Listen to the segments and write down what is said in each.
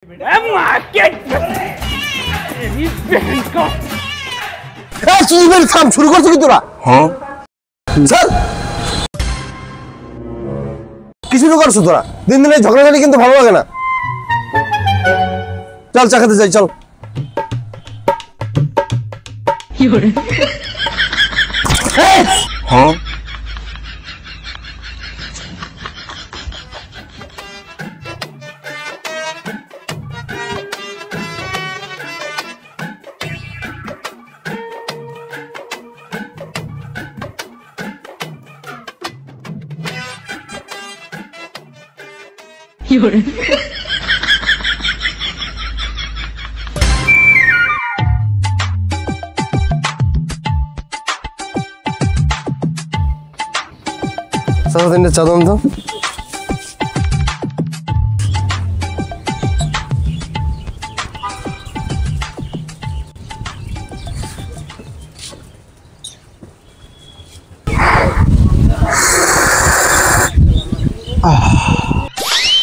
শুরু করছো কি তোরা? হ্যাঁ স্যার কি শুরু করছো তোরা? দিন দিন ঝগড়াঝাটি কিন্তু ভালো লাগে না। চল চা খেতে যাই, চল। হ্যাঁ তিনটে চা দাম তো।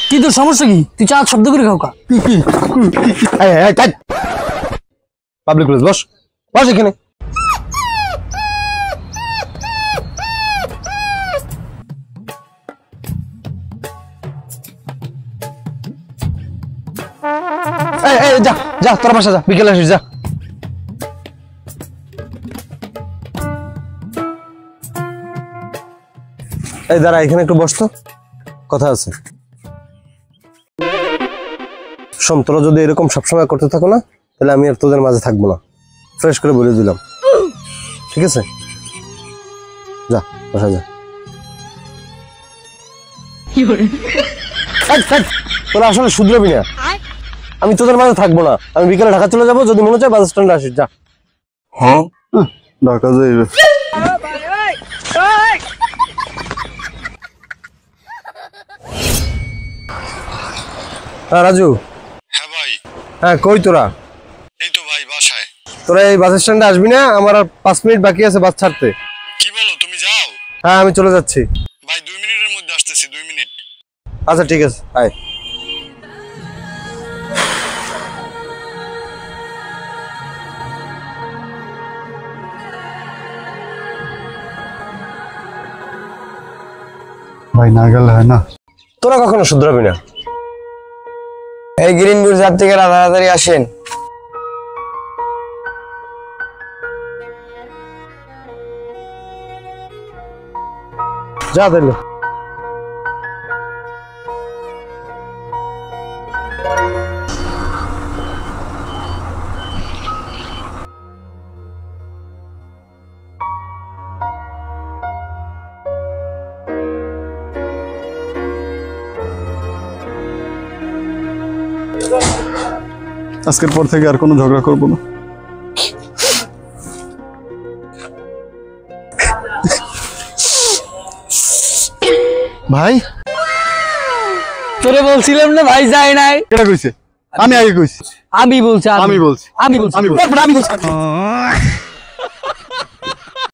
কি তোর সমস্যা কি? তুই চা শব্দ করে খাও কা? পাবলিক প্লেস, বস বস এখানে। যা যা তোর বাসা যা, বিকেলে আসিস যা। এই দাঁড়া, এখানে একটু বসতো, কথা আছে। শোন, তোরা যদি এরকম সবসময় করতে থাকো না, তাহলে আমি আর তোদের মাঝে থাকবো না। ফ্রেশ করে বলে দিলাম, ঠিক আছে? যা বসা যা। তোরা আসলে শুধরাবি না, আমি তোদের মাঝে থাকবো না। আমি বিকেলে ঢাকা চলে যাবো, যদি মনে চায় বাস স্ট্যান্ডে আসিস যা। হ্যাঁ ঢাকা যাইবে। হ্যাঁ রাজু। হ্যাঁ ভাই। হ্যাঁ কই তোরা? এই তো ভাই বাসায়। তোরা এই বাস স্ট্যান্ডে আসবি না? আমার আর 5 মিনিট বাকি আছে বাস ছাড়তে। কি বলো, তুমি যাও? হ্যাঁ আমি চলে যাচ্ছি ভাই, 2 মিনিটের মধ্যে আসতেছি। 2 মিনিট। আচ্ছা ঠিক আছে, আয়। ভাই না গেলে হয় না। তোরা কখনো শুধরাবি না। এই গ্রিনপুর যাত্রীরা তাড়াতাড়ি আসেন। যা তাহলে। আজকের পর থেকে আর কোনো ঝগড়া করবো না। ভাই তোরে বলছিলাম না ভাই যায় নাই। কেটা কইছে? আমি আগে কইছি। আমি বলছি আমি বলছি। আমি বলছি।